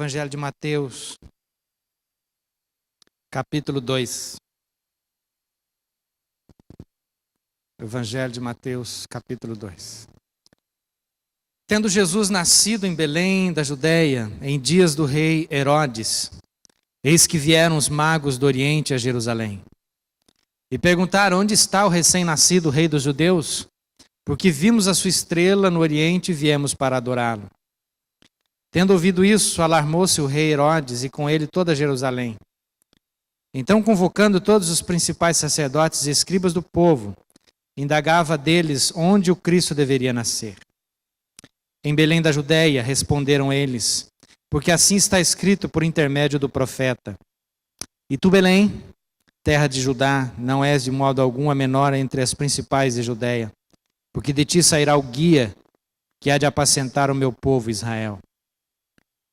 Evangelho de Mateus, capítulo 2. Evangelho de Mateus, capítulo 2. Tendo Jesus nascido em Belém da Judeia, em dias do rei Herodes, eis que vieram os magos do Oriente a Jerusalém. E perguntaram: onde está o recém-nascido rei dos judeus? Porque vimos a sua estrela no Oriente e viemos para adorá-lo. Tendo ouvido isso, alarmou-se o rei Herodes e com ele toda Jerusalém. Então, convocando todos os principais sacerdotes e escribas do povo, indagava deles onde o Cristo deveria nascer. Em Belém da Judeia, responderam eles, porque assim está escrito por intermédio do profeta. E tu, Belém, terra de Judá, não és de modo algum a menor entre as principais de Judeia, porque de ti sairá o guia que há de apacentar o meu povo Israel.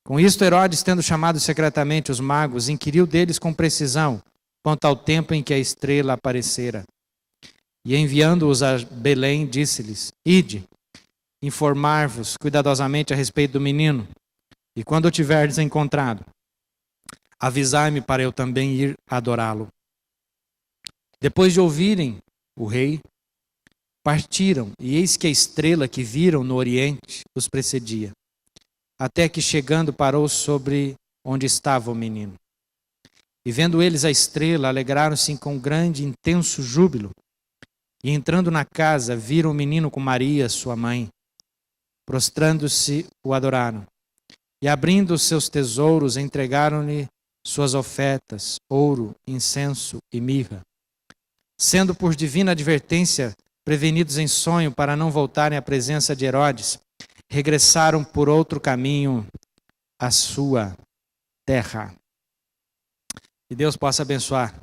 Com isto, Herodes, tendo chamado secretamente os magos, inquiriu deles com precisão quanto ao tempo em que a estrela aparecera. E enviando-os a Belém, disse-lhes: ide, informar-vos cuidadosamente a respeito do menino, e quando o tiverdes encontrado, avisai-me para eu também ir adorá-lo. Depois de ouvirem o rei, partiram, e eis que a estrela que viram no oriente os precedia, até que chegando parou sobre onde estava o menino. E vendo eles a estrela, alegraram-se com grande e intenso júbilo. E entrando na casa, viram o menino com Maria, sua mãe. Prostrando-se, o adoraram. E abrindo os seus tesouros, entregaram-lhe suas ofertas, ouro, incenso e mirra. Sendo por divina advertência prevenidos em sonho para não voltarem à presença de Herodes, regressaram por outro caminho à sua terra. Que Deus possa abençoar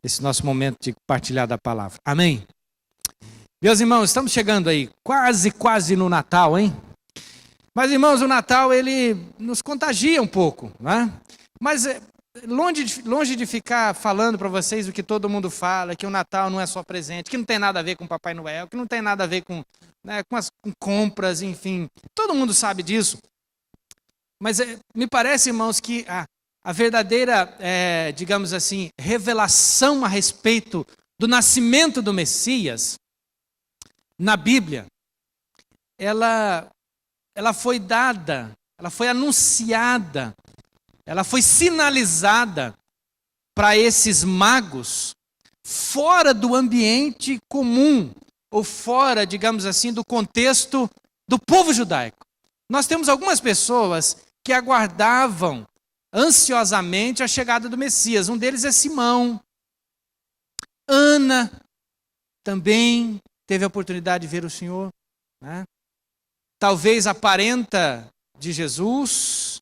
esse nosso momento de partilhar da palavra. Amém? Meus irmãos, estamos chegando aí quase no Natal, hein? Mas, irmãos, o Natal, ele nos contagia um pouco, né? Mas longe de ficar falando para vocês o que todo mundo fala, que o Natal não é só presente, que não tem nada a ver com Papai Noel, que não tem nada a ver com compras, enfim. Todo mundo sabe disso. Mas me parece, irmãos, que a verdadeira, digamos assim, revelação a respeito do nascimento do Messias, na Bíblia, ela foi dada, ela foi anunciada, ela foi sinalizada para esses magos fora do ambiente comum, ou fora, digamos assim, do contexto do povo judaico. Nós temos algumas pessoas que aguardavam ansiosamente a chegada do Messias. Um deles é Simão. Ana também teve a oportunidade de ver o Senhor, né? Talvez a parenta de Jesus,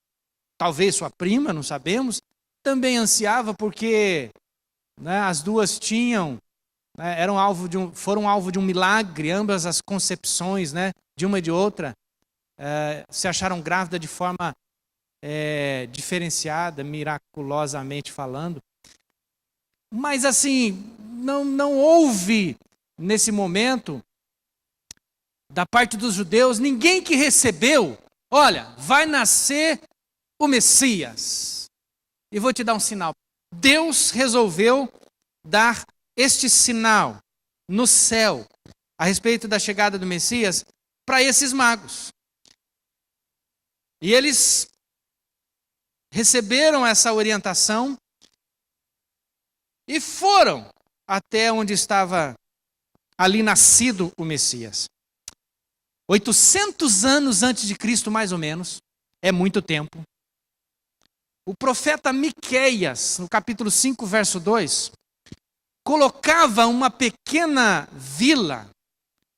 talvez sua prima, não sabemos, também ansiava porque, né, as duas tinham, né, foram alvo de um milagre, ambas as concepções, né, de uma e de outra, se acharam grávidas de forma diferenciada, miraculosamente falando. Mas assim, não houve nesse momento, da parte dos judeus, ninguém que recebeu: olha, vai nascer o Messias. E vou te dar um sinal. Deus resolveu dar este sinal no céu a respeito da chegada do Messias para esses magos. E eles receberam essa orientação e foram até onde estava ali nascido o Messias. 800 anos antes de Cristo, mais ou menos, é muito tempo. O profeta Miqueias, no capítulo 5, verso 2, colocava uma pequena vila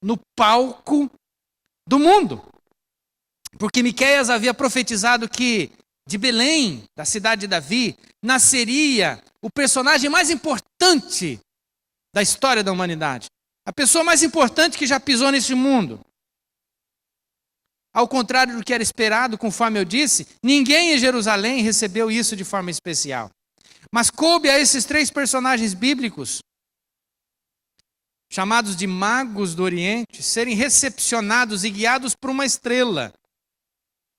no palco do mundo. Porque Miqueias havia profetizado que de Belém, da cidade de Davi, nasceria o personagem mais importante da história da humanidade. A pessoa mais importante que já pisou nesse mundo. Ao contrário do que era esperado, conforme eu disse, ninguém em Jerusalém recebeu isso de forma especial. Mas coube a esses três personagens bíblicos, chamados de magos do Oriente, serem recepcionados e guiados por uma estrela.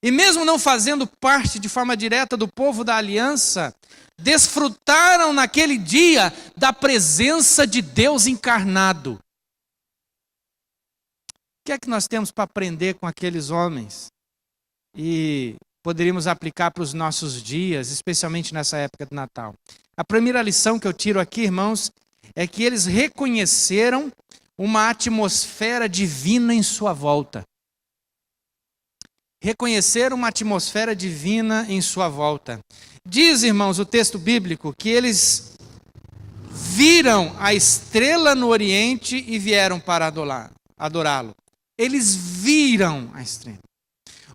e mesmo não fazendo parte de forma direta do povo da aliança, desfrutaram naquele dia da presença de Deus encarnado. O que é que nós temos para aprender com aqueles homens? E poderíamos aplicar para os nossos dias, especialmente nessa época de Natal. A primeira lição que eu tiro aqui, irmãos, é que eles reconheceram uma atmosfera divina em sua volta. Reconheceram uma atmosfera divina em sua volta. Diz, irmãos, o texto bíblico que eles viram a estrela no Oriente e vieram para adorá-lo. Eles viram a estrela.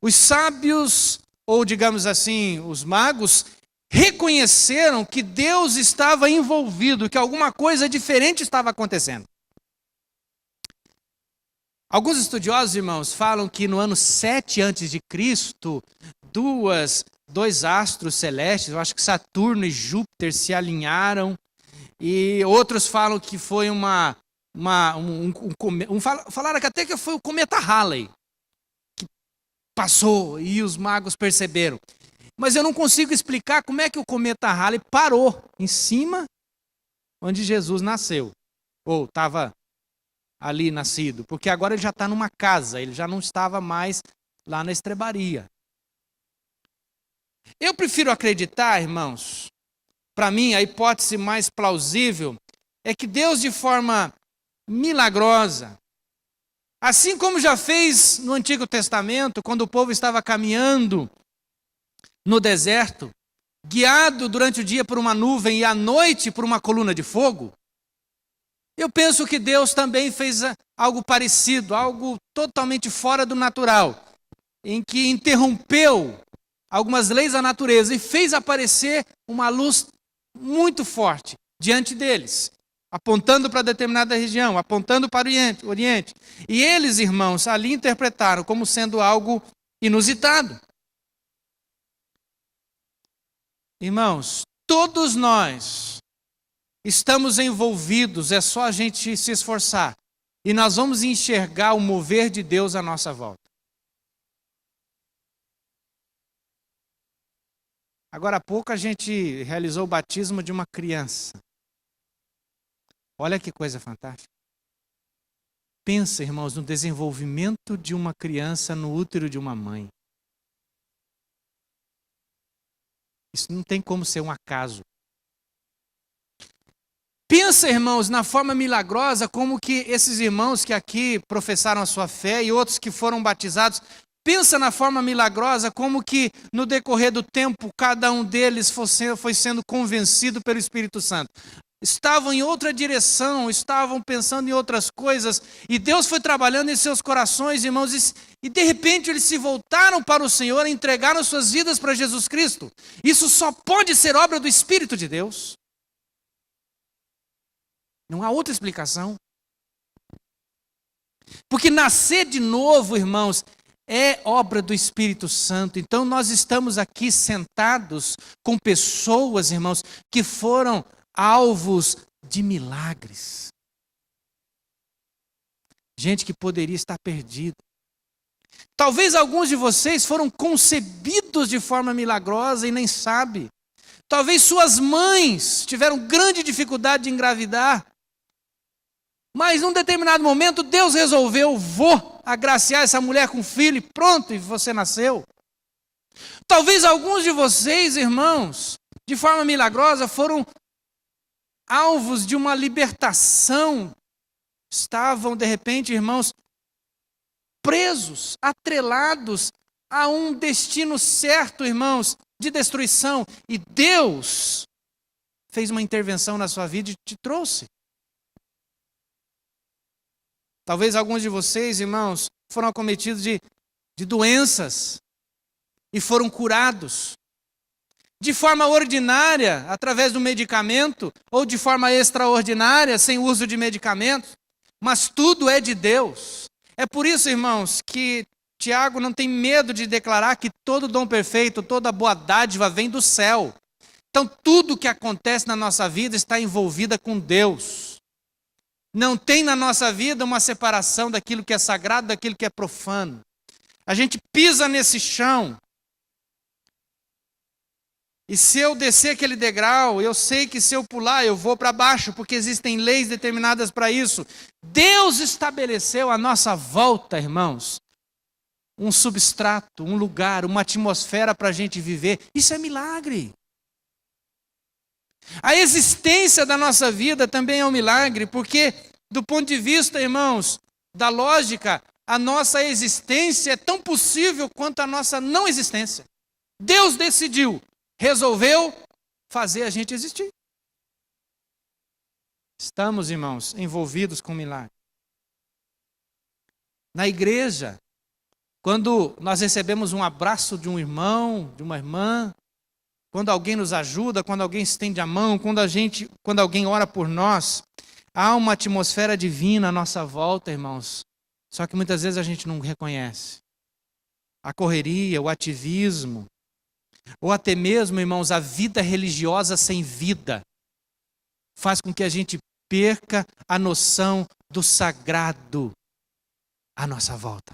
Os sábios, ou digamos assim, os magos, reconheceram que Deus estava envolvido, que alguma coisa diferente estava acontecendo. Alguns estudiosos, irmãos, falam que no ano 7 a.C., dois astros celestes, eu acho que Saturno e Júpiter se alinharam, e outros falam que foi falaram que até que foi o cometa Halley, que passou e os magos perceberam. Mas eu não consigo explicar como é que o cometa Halley parou em cima onde Jesus nasceu, ou estava ali nascido, porque agora ele já está numa casa, ele já não estava mais lá na estrebaria. Eu prefiro acreditar, irmãos, para mim a hipótese mais plausível é que Deus, de forma milagrosa, assim como já fez no Antigo Testamento, quando o povo estava caminhando no deserto, guiado durante o dia por uma nuvem e à noite por uma coluna de fogo, eu penso que Deus também fez algo parecido, algo totalmente fora do natural, em que interrompeu algumas leis da natureza e fez aparecer uma luz muito forte diante deles, apontando para determinada região, apontando para o Oriente. E eles, irmãos, ali interpretaram como sendo algo inusitado. Irmãos, todos nós estamos envolvidos, é só a gente se esforçar, e nós vamos enxergar o mover de Deus à nossa volta. Agora há pouco a gente realizou o batismo de uma criança. Olha que coisa fantástica. Pensa, irmãos, no desenvolvimento de uma criança no útero de uma mãe. Isso não tem como ser um acaso. Pensa, irmãos, na forma milagrosa como que esses irmãos que aqui professaram a sua fé e outros que foram batizados, pensa na forma milagrosa como que no decorrer do tempo cada um deles foi sendo convencido pelo Espírito Santo. Estavam em outra direção, estavam pensando em outras coisas, e Deus foi trabalhando em seus corações, irmãos, e de repente eles se voltaram para o Senhor e entregaram suas vidas para Jesus Cristo. Isso só pode ser obra do Espírito de Deus. Não há outra explicação. Porque nascer de novo, irmãos, é obra do Espírito Santo. Então nós estamos aqui sentados com pessoas, irmãos, que foram alvos de milagres. Gente que poderia estar perdida. Talvez alguns de vocês foram concebidos de forma milagrosa e nem sabem. Talvez suas mães tiveram grande dificuldade de engravidar. Mas num determinado momento Deus resolveu, vou agraciar essa mulher com filho e pronto, e você nasceu. Talvez alguns de vocês, irmãos, de forma milagrosa, foram alvos de uma libertação. Estavam, de repente, irmãos, presos, atrelados a um destino certo, irmãos, de destruição. E Deus fez uma intervenção na sua vida e te trouxe. Talvez alguns de vocês, irmãos, foram acometidos de doenças e foram curados. De forma ordinária, através do medicamento, ou de forma extraordinária, sem uso de medicamentos. Mas tudo é de Deus. É por isso, irmãos, que Tiago não tem medo de declarar que todo dom perfeito, toda boa dádiva vem do céu. Então tudo que acontece na nossa vida está envolvida com Deus. Não tem na nossa vida uma separação daquilo que é sagrado, daquilo que é profano. A gente pisa nesse chão. E se eu descer aquele degrau, eu sei que se eu pular, eu vou para baixo, porque existem leis determinadas para isso. Deus estabeleceu à nossa volta, irmãos, um substrato, um lugar, uma atmosfera para a gente viver. Isso é milagre. A existência da nossa vida também é um milagre, porque, do ponto de vista, irmãos, da lógica, a nossa existência é tão possível quanto a nossa não existência. Deus decidiu, resolveu fazer a gente existir. Estamos, irmãos, envolvidos com milagre. Na igreja, quando nós recebemos um abraço de um irmão, de uma irmã, quando alguém nos ajuda, quando alguém estende a mão, quando alguém ora por nós, há uma atmosfera divina à nossa volta, irmãos. Só que muitas vezes a gente não reconhece. A correria, o ativismo, ou até mesmo, irmãos, a vida religiosa sem vida, faz com que a gente perca a noção do sagrado à nossa volta.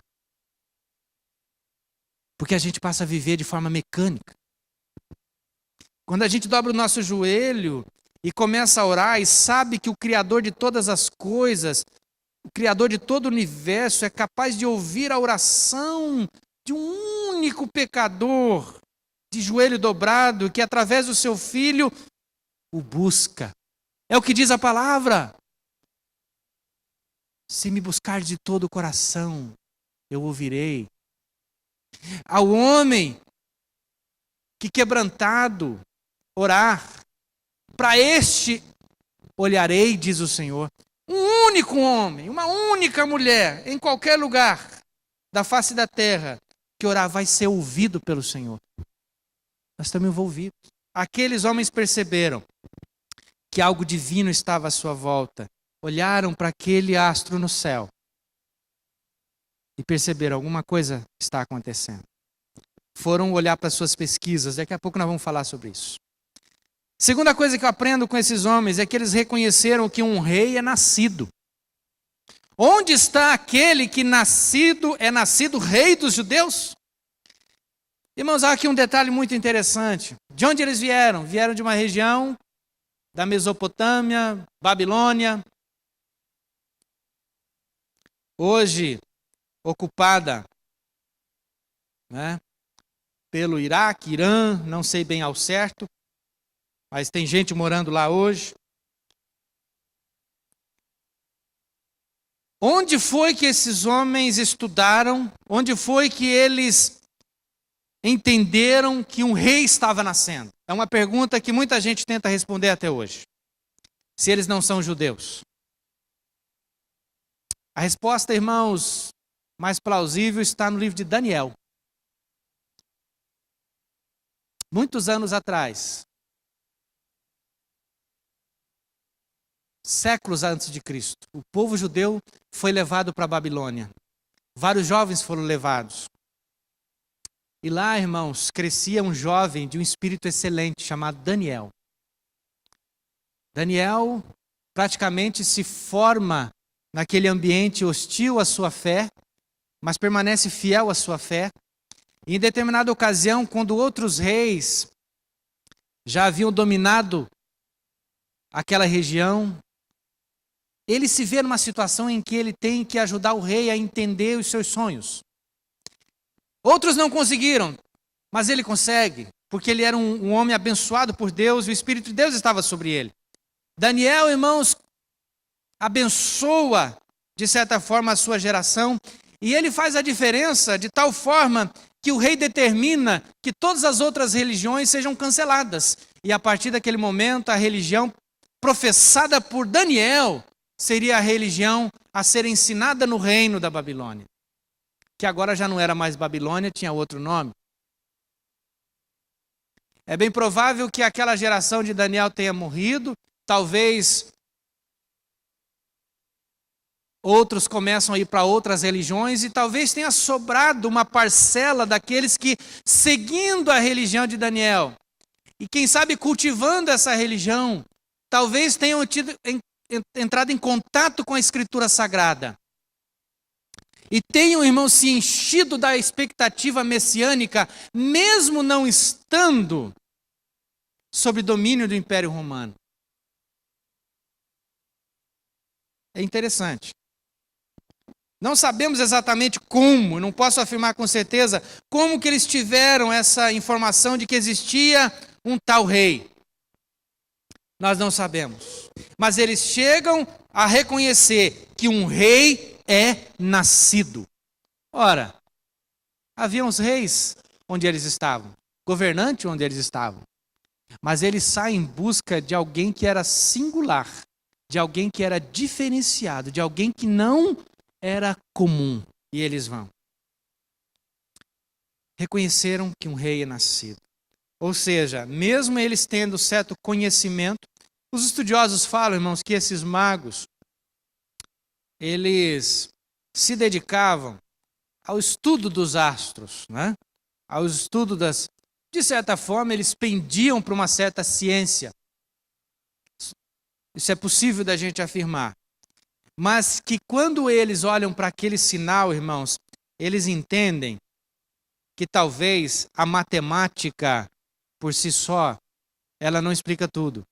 Porque a gente passa a viver de forma mecânica. Quando a gente dobra o nosso joelho e começa a orar e sabe que o Criador de todas as coisas, o Criador de todo o universo, é capaz de ouvir a oração de um único pecador, de joelho dobrado, que através do seu Filho o busca. É o que diz a palavra. Se me buscar de todo o coração, eu ouvirei. Ao homem que quebrantado orar, para este olharei, diz o Senhor. Um único homem, uma única mulher, em qualquer lugar da face da terra, que orar vai ser ouvido pelo Senhor. Nós estamos envolvidos. Aqueles homens perceberam que algo divino estava à sua volta. Olharam para aquele astro no céu e perceberam alguma coisa está acontecendo. Foram olhar para suas pesquisas. Daqui a pouco nós vamos falar sobre isso. Segunda coisa que eu aprendo com esses homens é que eles reconheceram que um rei é nascido. Onde está aquele que é nascido rei dos judeus? Irmãos, há aqui um detalhe muito interessante. De onde eles vieram? Vieram de uma região da Mesopotâmia, Babilônia, hoje ocupada, né, pelo Iraque, Irã, não sei bem ao certo, mas tem gente morando lá hoje. Onde foi que esses homens estudaram? Onde foi que eles entenderam que um rei estava nascendo? É uma pergunta que muita gente tenta responder até hoje. Se eles não são judeus. A resposta, irmãos, mais plausível está no livro de Daniel. Muitos anos atrás, séculos antes de Cristo, o povo judeu foi levado para a Babilônia. Vários jovens foram levados. E lá, irmãos, crescia um jovem de um espírito excelente chamado Daniel. Daniel praticamente se forma naquele ambiente hostil à sua fé, mas permanece fiel à sua fé. E em determinada ocasião, quando outros reis já haviam dominado aquela região, ele se vê numa situação em que ele tem que ajudar o rei a entender os seus sonhos. Outros não conseguiram, mas ele consegue, porque ele era um homem abençoado por Deus e o Espírito de Deus estava sobre ele. Daniel, irmãos, abençoa, de certa forma, a sua geração, e ele faz a diferença de tal forma que o rei determina que todas as outras religiões sejam canceladas. E a partir daquele momento, a religião professada por Daniel seria a religião a ser ensinada no reino da Babilônia, que agora já não era mais Babilônia, tinha outro nome. É bem provável que aquela geração de Daniel tenha morrido, talvez outros começam a ir para outras religiões e talvez tenha sobrado uma parcela daqueles que, seguindo a religião de Daniel, e quem sabe cultivando essa religião, talvez tenham entrado em contato com a Escritura Sagrada. e tenham, irmãos, se enchido da expectativa messiânica, mesmo não estando sob domínio do Império Romano. É interessante. Não sabemos exatamente como, não posso afirmar com certeza, como que eles tiveram essa informação de que existia um tal rei. Nós não sabemos. Mas eles chegam a reconhecer que um rei é nascido. Ora, havia uns reis onde eles estavam, governantes onde eles estavam. Mas eles saem em busca de alguém que era singular, de alguém que era diferenciado, de alguém que não era comum. E eles vão. Reconheceram que um rei é nascido. Ou seja, mesmo eles tendo certo conhecimento, os estudiosos falam, irmãos, que esses magos, eles se dedicavam ao estudo dos astros, né? Ao estudo das... De certa forma, eles pendiam para uma certa ciência. Isso é possível da gente afirmar. Mas que quando eles olham para aquele sinal, irmãos, eles entendem que talvez a matemática, por si só, ela não explica tudo.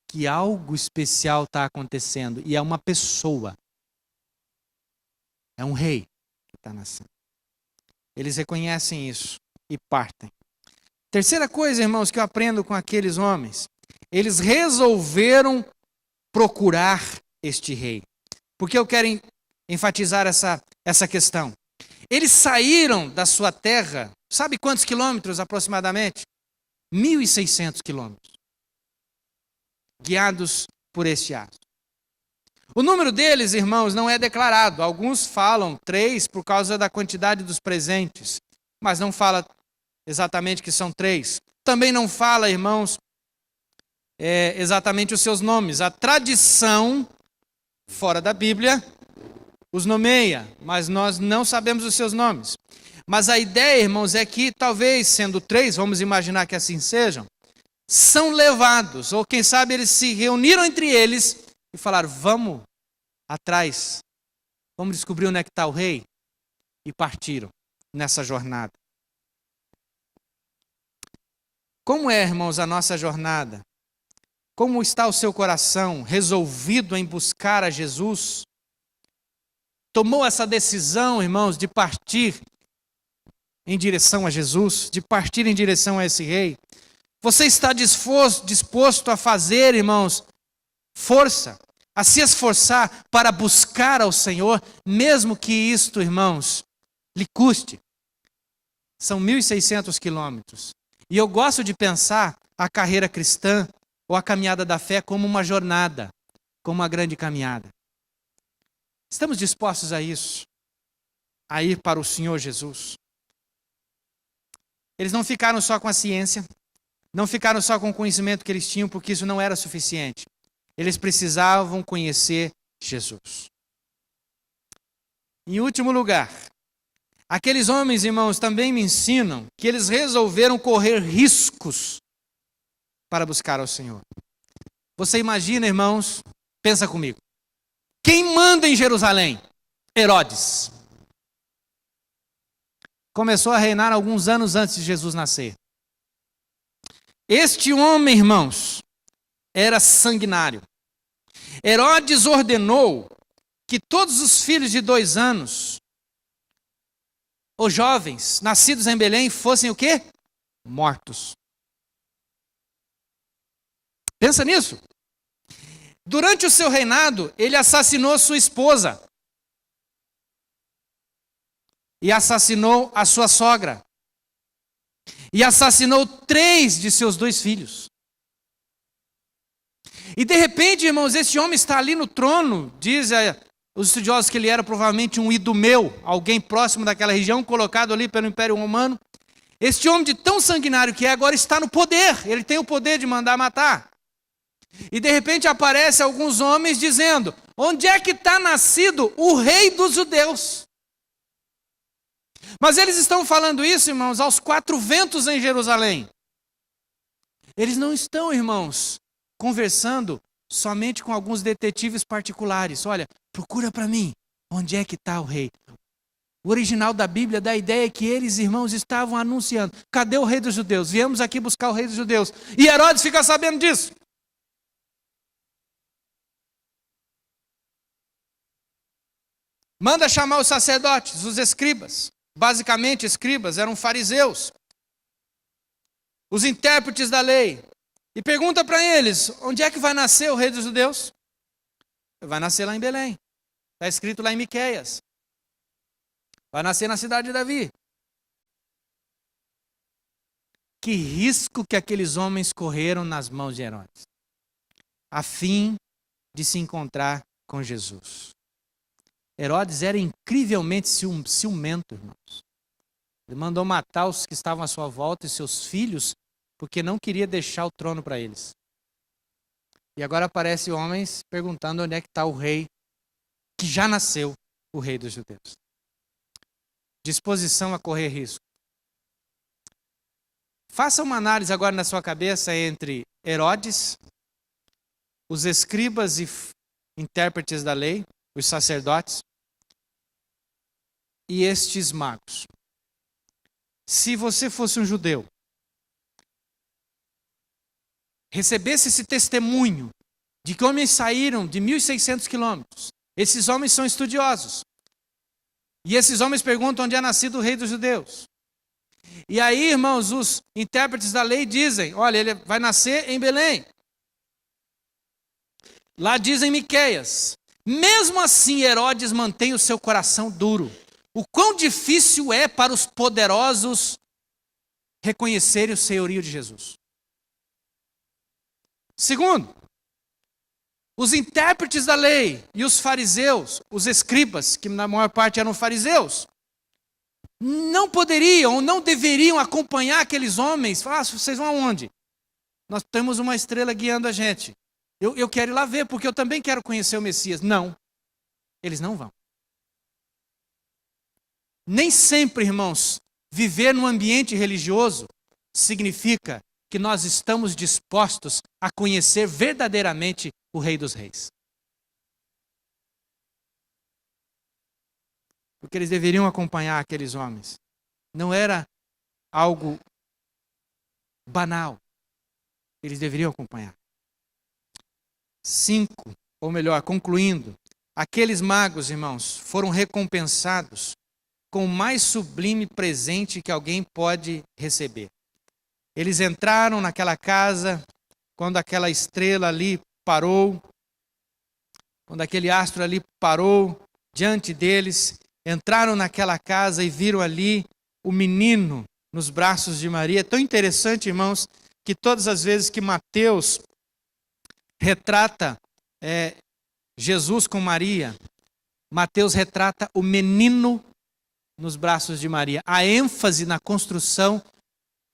Que algo especial está acontecendo. E é uma pessoa. É um rei que está nascendo. Eles reconhecem isso e partem. Terceira coisa, irmãos, que eu aprendo com aqueles homens. Eles resolveram procurar este rei. Por que eu quero enfatizar essa questão? Eles saíram da sua terra, sabe quantos quilômetros aproximadamente? 1.600 quilômetros. Guiados por este astro. O número deles, irmãos, não é declarado. Alguns falam 3 por causa da quantidade dos presentes, mas não fala exatamente que são 3. Também não fala, irmãos, exatamente os seus nomes. A tradição, fora da Bíblia, os nomeia, mas nós não sabemos os seus nomes. Mas a ideia, irmãos, é que talvez, sendo 3, vamos imaginar que assim sejam, são levados, ou quem sabe eles se reuniram entre eles e falaram, vamos atrás, vamos descobrir onde é que está o rei, e partiram nessa jornada. Como é, irmãos, a nossa jornada? Como está o seu coração resolvido em buscar a Jesus? Tomou essa decisão, irmãos, de partir em direção a Jesus, de partir em direção a esse rei? Você está disposto a fazer, irmãos, força, a se esforçar para buscar ao Senhor, mesmo que isto, irmãos, lhe custe? São 1.600 quilômetros. E eu gosto de pensar a carreira cristã ou a caminhada da fé como uma jornada, como uma grande caminhada. Estamos dispostos a isso, a ir para o Senhor Jesus? Eles não ficaram só com a ciência, não ficaram só com o conhecimento que eles tinham, porque isso não era suficiente. Eles precisavam conhecer Jesus. Em último lugar, aqueles homens, irmãos, também me ensinam que eles resolveram correr riscos para buscar ao Senhor. Você imagina, irmãos, pensa comigo. Quem manda em Jerusalém? Herodes. Começou a reinar alguns anos antes de Jesus nascer. Este homem, irmãos, era sanguinário. Herodes ordenou que todos os filhos de 2 anos, os jovens, nascidos em Belém, fossem o quê? Mortos. Pensa nisso. Durante o seu reinado, ele assassinou sua esposa. E assassinou a sua sogra. E assassinou 3 de seus 2 filhos. E de repente, irmãos, esse homem está ali no trono. Dizem os estudiosos que ele era provavelmente um idumeu, alguém próximo daquela região, colocado ali pelo Império Romano. Este homem de tão sanguinário que é, agora está no poder. Ele tem o poder de mandar matar. E de repente aparecem alguns homens dizendo, onde é que está nascido o rei dos judeus? Mas eles estão falando isso, irmãos, aos 4 ventos em Jerusalém. Eles não estão, irmãos, conversando somente com alguns detetives particulares. Olha, procura para mim, Onde é que está o rei? O original da Bíblia dá a ideia que eles, irmãos, estavam anunciando. Cadê o rei dos judeus? Viemos aqui buscar o rei dos judeus. E Herodes fica sabendo disso. Manda chamar os sacerdotes, os escribas. Basicamente, escribas eram fariseus. Os intérpretes da lei. E pergunta para eles, onde é que vai nascer o rei dos judeus? Vai nascer lá em Belém. Está escrito lá em Miqueias. Vai nascer na cidade de Davi. Que risco que aqueles homens correram nas mãos de Herodes, a fim de se encontrar com Jesus. Herodes era incrivelmente ciumento, irmãos. Ele mandou matar os que estavam à sua volta e seus filhos, porque não queria deixar o trono para eles. E agora aparecem homens perguntando onde é que está o rei, que já nasceu, o rei dos judeus. Disposição a correr risco. Faça uma análise agora na sua cabeça entre Herodes, os escribas e intérpretes da lei, os sacerdotes, e estes magos. Se você fosse um judeu, recebesse esse testemunho de que homens saíram de 1.600 quilômetros, esses homens são estudiosos, e esses homens perguntam onde é nascido o rei dos judeus. E aí, irmãos, os intérpretes da lei dizem, olha, ele vai nascer em Belém. Lá dizem Miqueias. Mesmo assim, Herodes mantém o seu coração duro. O quão difícil é para os poderosos reconhecerem o senhorio de Jesus. Segundo, os intérpretes da lei e os fariseus, os escribas, que na maior parte eram fariseus, não poderiam ou não deveriam acompanhar aqueles homens. Falar, vocês vão aonde? Nós temos uma estrela guiando a gente. Eu quero ir lá ver, porque eu também quero conhecer o Messias. Não, eles não vão. Nem sempre, irmãos, viver num ambiente religioso significa que nós estamos dispostos a conhecer verdadeiramente o Rei dos Reis. Porque eles deveriam acompanhar aqueles homens. Não era algo banal. Eles deveriam acompanhar. 5, ou melhor, concluindo, aqueles magos, irmãos, foram recompensados com o mais sublime presente que alguém pode receber. Eles entraram naquela casa quando aquela estrela ali parou, quando aquele astro ali parou diante deles. Entraram naquela casa e viram ali o menino nos braços de Maria. É tão interessante, irmãos, que todas as vezes que Mateus retrata Jesus com Maria, Mateus retrata o menino nos braços de Maria. A ênfase na construção,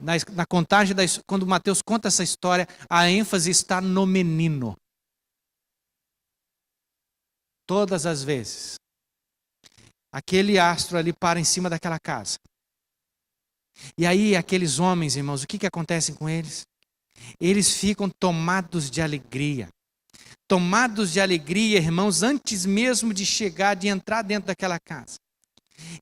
na contagem, quando Mateus conta essa história, a ênfase está no menino. Todas as vezes. Aquele astro ali para em cima daquela casa. E aí aqueles homens, irmãos, o que acontece com eles? Eles ficam tomados de alegria. Tomados de alegria, irmãos, antes mesmo de chegar, de entrar dentro daquela casa.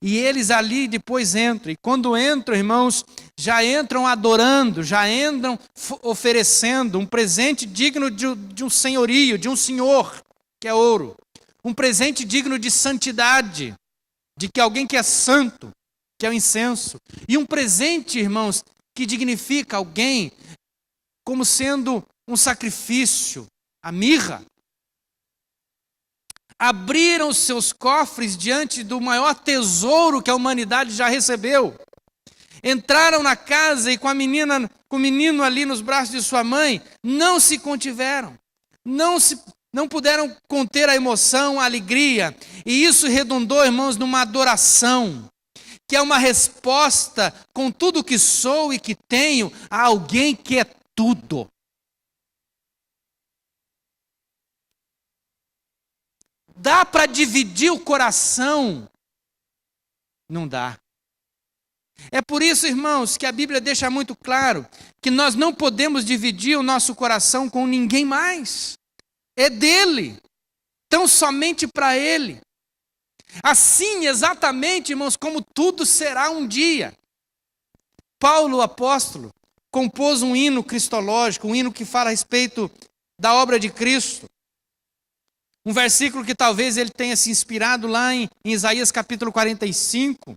E eles ali depois entram. E quando entram, irmãos, já entram adorando, já entram oferecendo um presente digno de um senhorio, de um senhor, que é ouro. Um presente digno de santidade, de que alguém que é santo, que é o incenso. E um presente, irmãos, que dignifica alguém como sendo um sacrifício, a mirra. Abriram os seus cofres diante do maior tesouro que a humanidade já recebeu. Entraram na casa e com o menino ali nos braços de sua mãe, não se contiveram. Não puderam conter a emoção, a alegria. E isso redundou, irmãos, numa adoração, que é uma resposta com tudo que sou e que tenho a alguém que é tudo. Dá para dividir o coração? Não dá. É por isso, irmãos, que a Bíblia deixa muito claro que nós não podemos dividir o nosso coração com ninguém mais. É dele, tão somente para ele. Assim, exatamente, irmãos, como tudo será um dia. Paulo, o apóstolo, compôs um hino cristológico, um hino que fala a respeito da obra de Cristo. Um versículo que talvez ele tenha se inspirado lá em Isaías capítulo 45.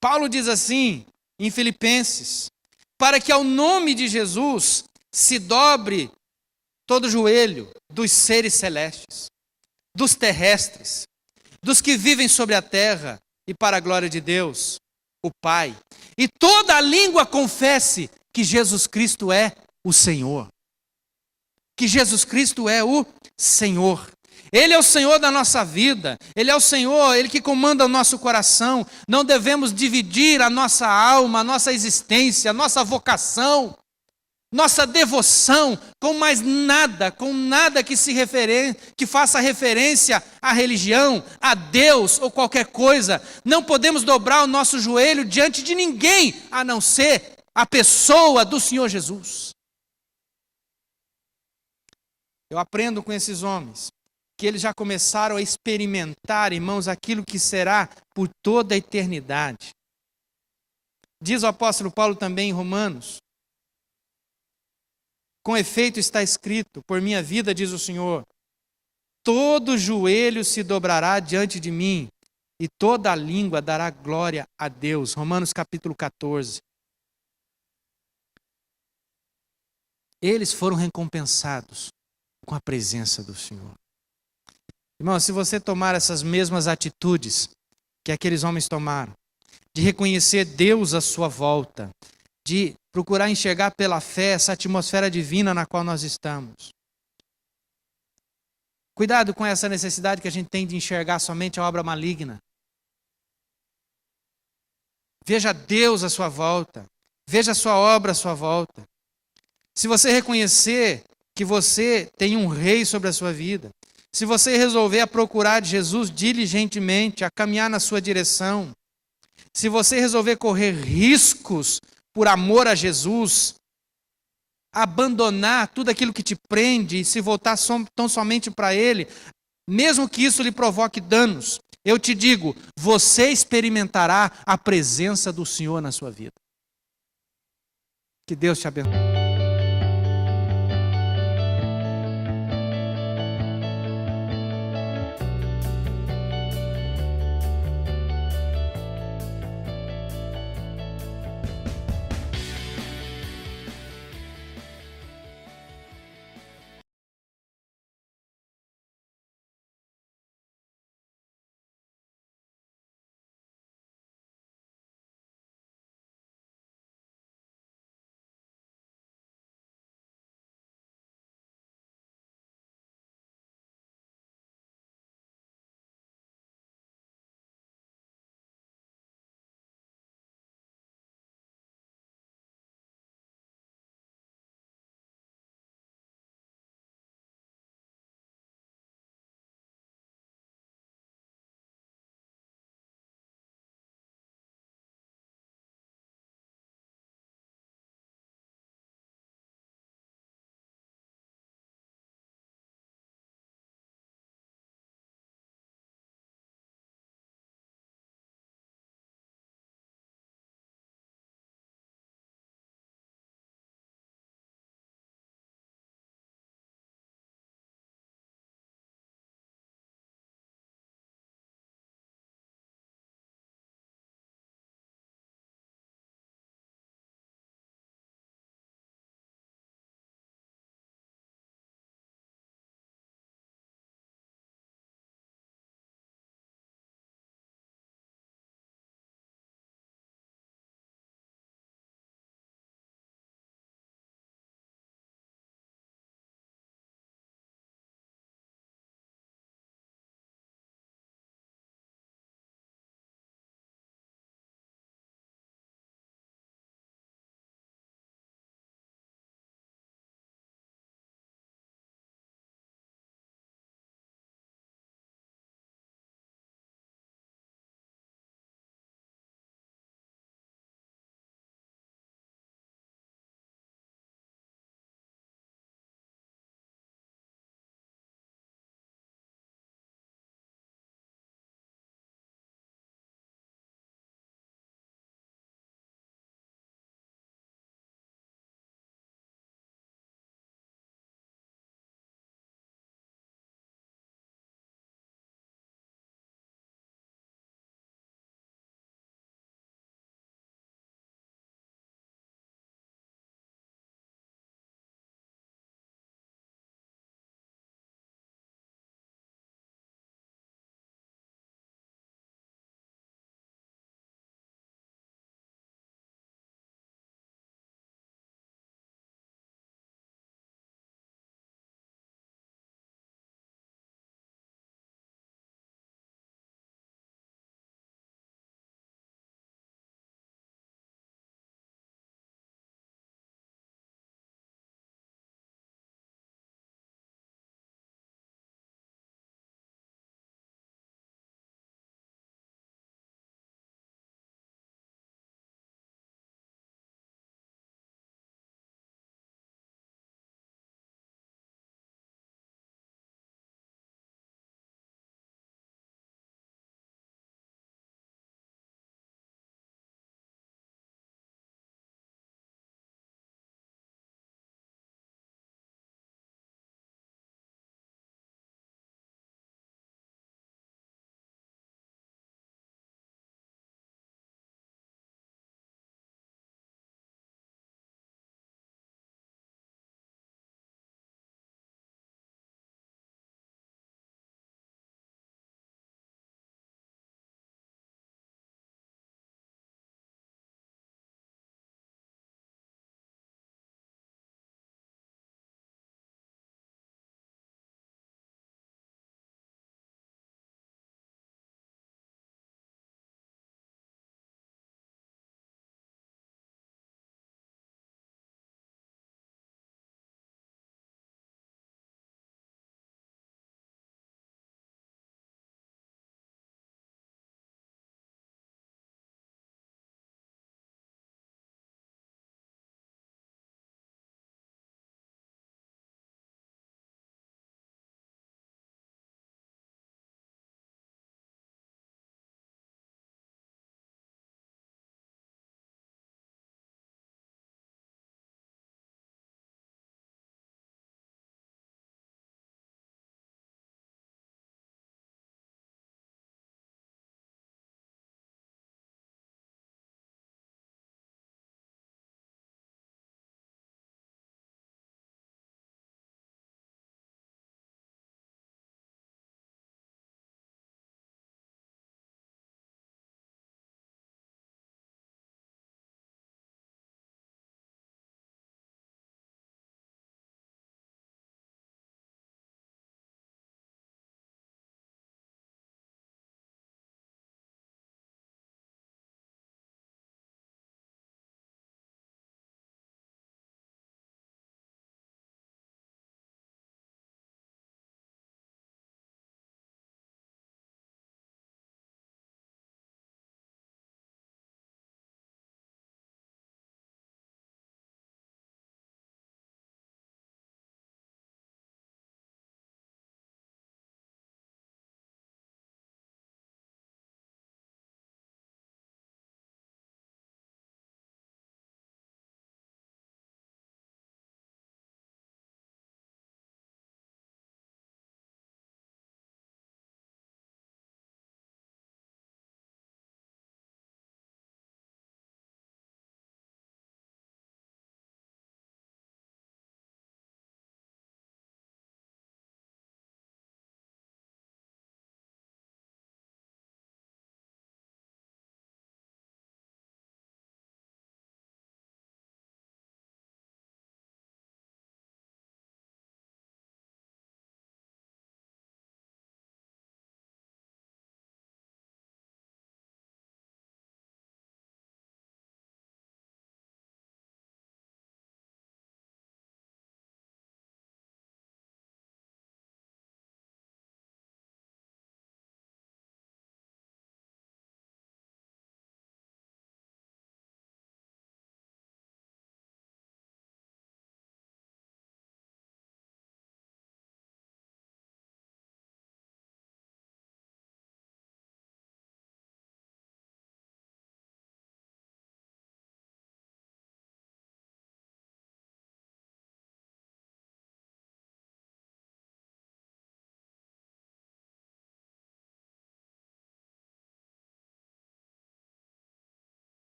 Paulo diz assim, em Filipenses: para que ao nome de Jesus se dobre todo joelho dos seres celestes, dos terrestres, dos que vivem sobre a terra, e para a glória de Deus, o Pai. E toda a língua confesse que Jesus Cristo é o Senhor. Que Jesus Cristo é o Senhor. Ele é o Senhor da nossa vida. Ele é o Senhor, Ele que comanda o nosso coração. Não devemos dividir a nossa alma, a nossa existência, a nossa vocação, nossa devoção com mais nada, com nada que faça referência à religião, a Deus ou qualquer coisa. Não podemos dobrar o nosso joelho diante de ninguém, a não ser a pessoa do Senhor Jesus. Eu aprendo com esses homens que eles já começaram a experimentar, irmãos, aquilo que será por toda a eternidade. Diz o apóstolo Paulo também em Romanos: com efeito está escrito, por minha vida, diz o Senhor, todo joelho se dobrará diante de mim, e toda a língua dará glória a Deus. Romanos capítulo 14. Eles foram recompensados com a presença do Senhor. Irmão, se você tomar essas mesmas atitudes que aqueles homens tomaram, de reconhecer Deus à sua volta, de procurar enxergar pela fé essa atmosfera divina na qual nós estamos. Cuidado com essa necessidade que a gente tem de enxergar somente a obra maligna. Veja Deus à sua volta. Veja a sua obra à sua volta. Se você reconhecer que você tem um rei sobre a sua vida, se você resolver a procurar de Jesus diligentemente, a caminhar na sua direção, se você resolver correr riscos por amor a Jesus, abandonar tudo aquilo que te prende e se voltar tão somente para Ele, mesmo que isso lhe provoque danos, eu te digo, você experimentará a presença do Senhor na sua vida. Que Deus te abençoe.